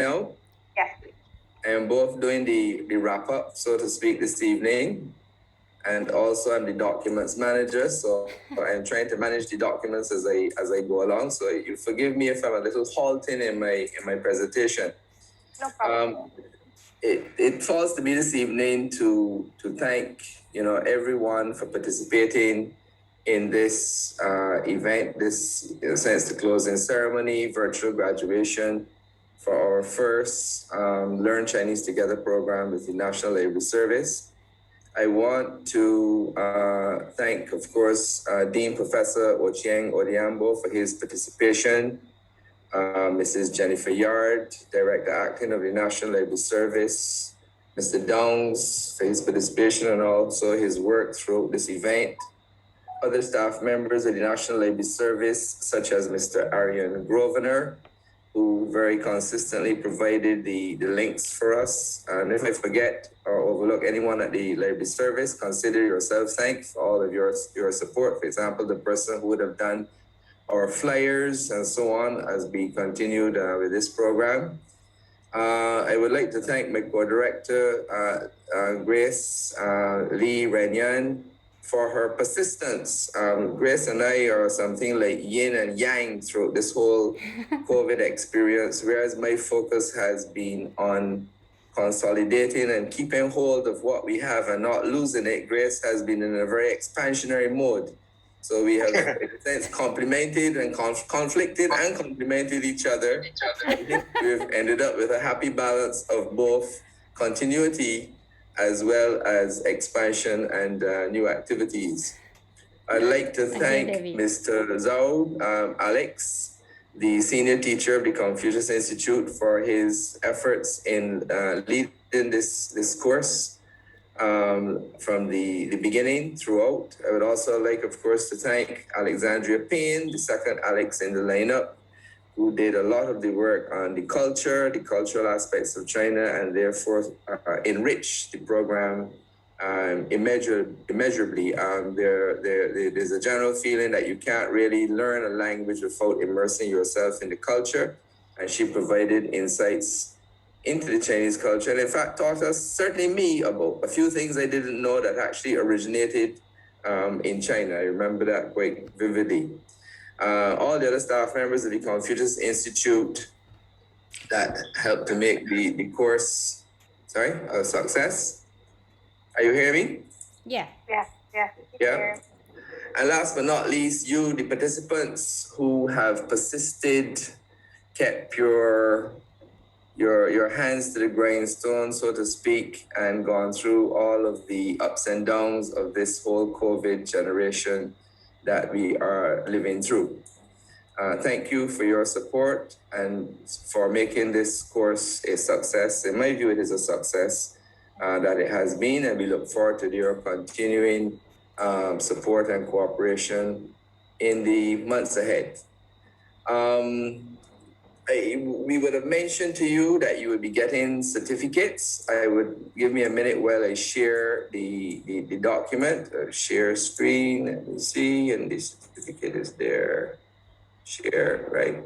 now? Yes, please. I am both doing the wrap-up, so to speak, this evening, and also I'm the documents manager, so I'm trying to manage the documents as I go along. So you forgive me if I'm a little halting in my presentation. No problem. It falls to me this evening to thank everyone for participating in this event, this in a sense the closing ceremony, virtual graduation for our first Learn Chinese Together program with the National Library Service. I want to thank, of course, Dean Professor Ochieng Odiambo for his participation, Mrs. Jennifer Yard, Director Acting of the National Library Service, Mr. Downs for his participation and also his work throughout this event. Other staff members of the National Library Service, such as Mr. Arian Grosvenor, who very consistently provided the links for us. And if I forget or overlook anyone at the Library Service, consider yourself thanked for all of your support. For example, the person who would have done our flyers and so on as we continued with this program. I would like to thank my co-director, Grace Lee Renyan, for her persistence. Grace and I are something like yin and yang throughout this whole COVID experience, whereas my focus has been on consolidating and keeping hold of what we have and not losing it. Grace has been in a very expansionary mode. So we have complemented and conflicted and complemented each other. I think we've ended up with a happy balance of both continuity as well as expansion and new activities. I'd like to thank Mr. Zhao, Alex, the senior teacher of the Confucius Institute, for his efforts in leading this course from the beginning throughout. I would also like, of course, to thank Alexandria Payne, the second Alex in the lineup, who did a lot of the work on the cultural aspects of China, and therefore enriched the program immeasurably. There's a general feeling that you can't really learn a language without immersing yourself in the culture, and she provided insights into the Chinese culture, and in fact taught us, certainly me, about a few things I didn't know that actually originated in China. I remember that quite vividly. All the other staff members of the Confucius Institute that helped to make the course, a success. Are you hearing me? Yeah. Yeah. And last but not least, you, the participants who have persisted, kept your hands to the grindstone, so to speak, and gone through all of the ups and downs of this whole COVID generation that we are living through. Thank you for your support and for making this course a success. In my view, it is a success that it has been, and we look forward to your continuing support and cooperation in the months ahead. We would have mentioned to you that you would be getting certificates. I would give me a minute while I share the document, share screen, let me see, and the certificate is there. Share, right?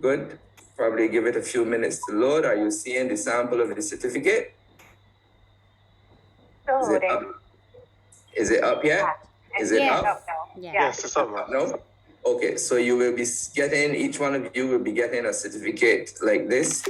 Good. Probably give it a few minutes to load. Are you seeing the sample of the certificate? Is it up yet? Is it up? Yes, it's up. No? Okay, so you will be getting, each one of you will be getting a certificate like this.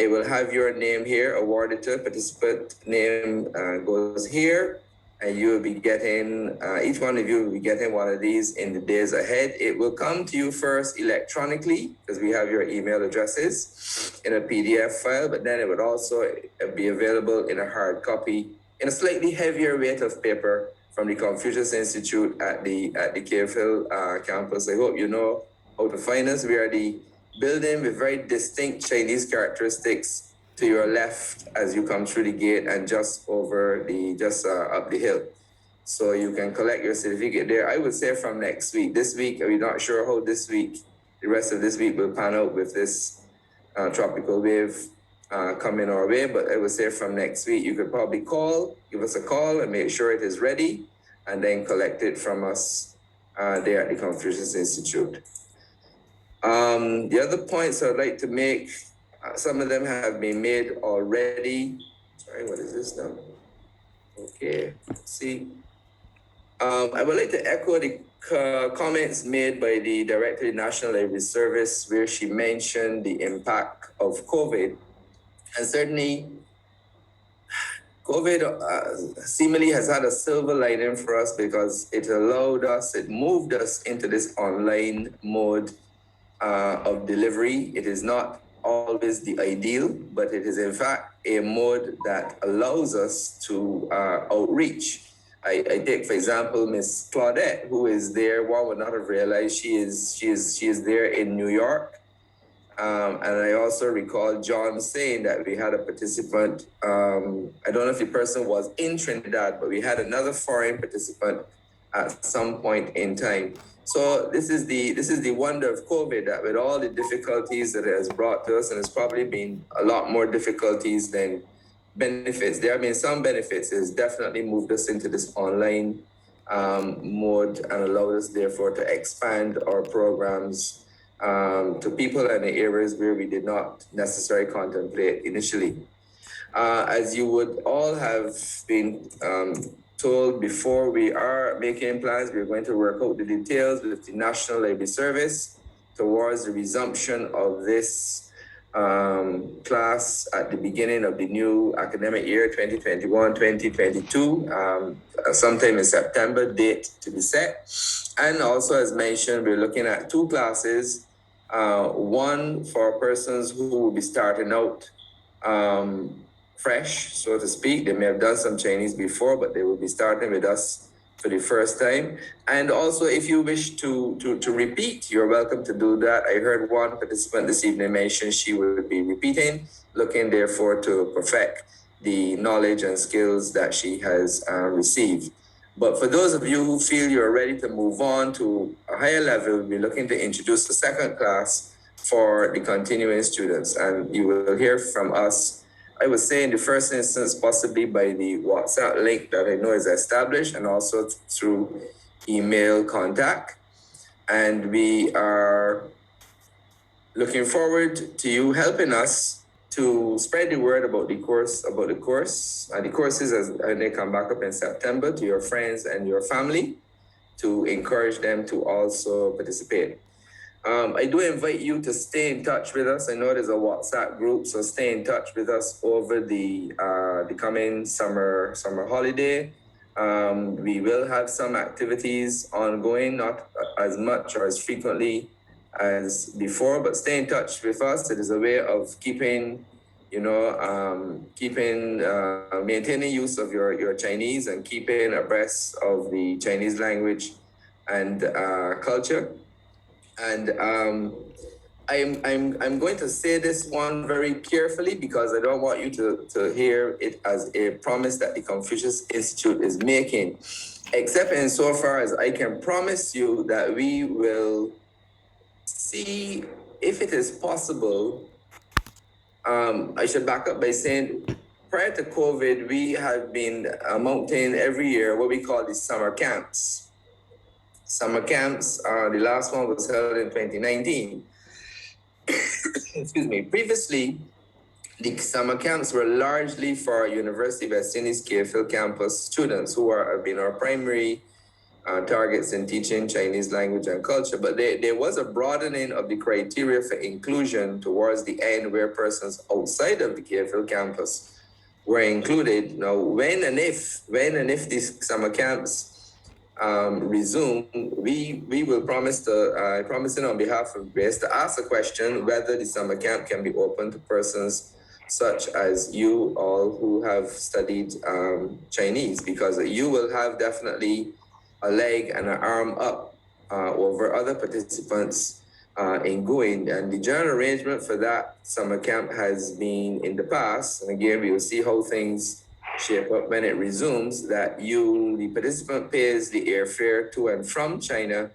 It will have your name here, awarded to participant name goes here, and you will be getting, each one of you will be getting one of these in the days ahead. It will come to you first electronically, because we have your email addresses in a PDF file, but then it would also be available in a hard copy, in a slightly heavier weight of paper, from the Confucius Institute at the Cave Hill campus. I hope you know how to find us. We are the building with very distinct Chinese characteristics to your left as you come through the gate and just over up the hill. So you can collect your certificate there. I would say from next week. This week, we're not sure how the rest of this week will pan out with this tropical wave coming our way, but I would say from next week, you could probably give us a call and make sure it is ready, and then collect it from us there at the Confucius Institute. The other points I'd like to make Some of them have been made already. Sorry, what is this now? Okay, see. I would like to echo the comments made by the Director of the National Library Service, where she mentioned the impact of COVID. And certainly, COVID seemingly has had a silver lining for us because it moved us into this online mode of delivery. It is not always the ideal, but it is in fact a mode that allows us to outreach. I take, for example, Miss Claudette, who is there. One would not have realized she is there in New York. And I also recall John saying that we had a participant. I don't know if the person was in Trinidad, but we had another foreign participant at some point in time. So this is the wonder of COVID, that with all the difficulties that it has brought to us, and it's probably been a lot more difficulties than benefits. There have been some benefits. It's definitely moved us into this online mode and allowed us, therefore, to expand our programs to people in the areas where we did not necessarily contemplate initially. As you would all have been told before, we are making plans. We're going to work out the details with the National Library Service towards the resumption of this class at the beginning of the new academic year, 2021-2022, sometime in September, date to be set. And also, as mentioned, we're looking at two classes, one for persons who will be starting out fresh, so to speak. They may have done some Chinese before, but they will be starting with us for the first time. And also, if you wish to repeat, you're welcome to do that. I heard one participant this evening mention she would be repeating, looking therefore to perfect the knowledge and skills that she has received. But for those of you who feel you're ready to move on to a higher level, we're looking to introduce the second class for the continuing students. And you will hear from us, I would say in the first instance, possibly by the WhatsApp link that I know is established, and also through email contact. And we are looking forward to you helping us to spread the word about the course, and the courses as they come back up in September, to your friends and your family, to encourage them to also participate. I do invite you to stay in touch with us. I know there's a WhatsApp group, so stay in touch with us over the coming summer holiday. We will have some activities ongoing, not as much or as frequently as before, but stay in touch with us. It is a way of keeping, maintaining use of your Chinese and keeping abreast of the Chinese language and culture. And I'm going to say this one very carefully because I don't want you to hear it as a promise that the Confucius Institute is making, except insofar as I can promise you that we will see if it is possible. I should back up by saying, prior to COVID, we have been mounting every year what we call the summer camps. Summer camps, the last one was held in 2019. Excuse me. Previously, the summer camps were largely for University of West Indies Clearfield campus students who have been our primary targets in teaching Chinese language and culture. But there was a broadening of the criteria for inclusion towards the end, where persons outside of the Clearfield campus were included. Now, when and if these summer camps resume, we will promising on behalf of Grace to ask the question whether the summer camp can be open to persons such as you all who have studied Chinese, because you will have definitely a leg and an arm up over other participants in going. And the general arrangement for that summer camp has been in the past, and again, we will see how things shape up when it resumes, that the participant pays the airfare to and from China,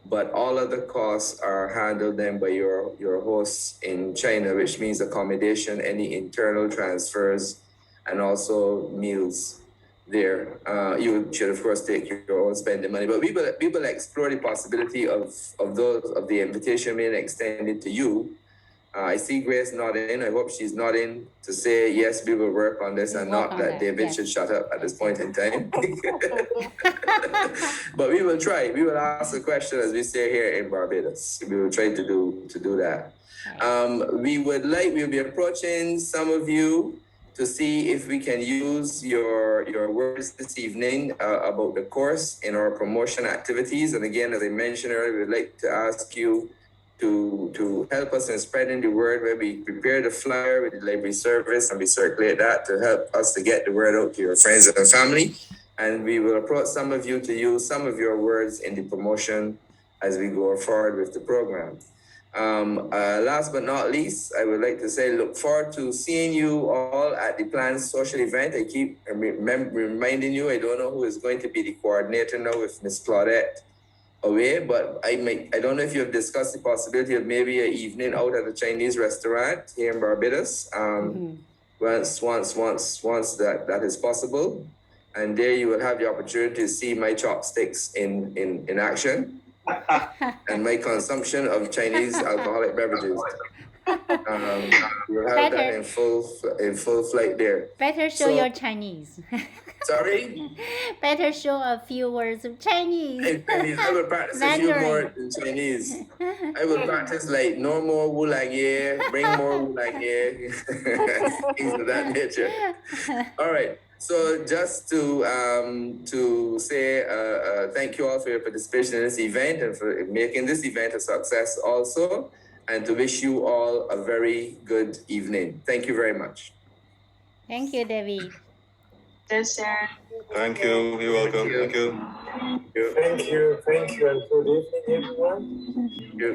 but all other costs are handled then by your hosts in China, which means accommodation, any internal transfers, and also meals there. You should of course take your own spending money, but we will explore the possibility of the invitation being extended to you I see Grace nodding. I hope she's nodding to say, yes, we will work on this, and not that David should shut up at this point in time. But we will try. We will ask a question, as we say here in Barbados. We will try to do that. We'll be approaching some of you to see if we can use your words this evening about the course in our promotion activities. And again, as I mentioned earlier, we'd like to ask you to help us in spreading the word, where we prepare the flyer with the library service and we circulate that to help us to get the word out to your friends and family. And we will approach some of you to use some of your words in the promotion as we go forward with the program. Last but not least, I would like to say, look forward to seeing you all at the planned social event. I keep reminding you, I don't know who is going to be the coordinator now with Miss Claudette away, but I don't know if you have discussed the possibility of maybe an evening out at a Chinese restaurant here in Barbados. Once that is possible, and there you will have the opportunity to see my chopsticks in action and my consumption of Chinese alcoholic beverages. We'll have that in full flight there. Better show your Chinese. Sorry? Better show a few words of Chinese. I will practice a few more in Chinese. I will practice like no more wu lang ye, bring more wu lang ye, things of that nature. All right. So just to say thank you all for your participation in this event and for making this event a success also, and to wish you all a very good evening. Thank you very much. Thank you, David. Yes, sir. Thank you. You're welcome. Thank you. Thank you, and good evening, everyone. Thank you.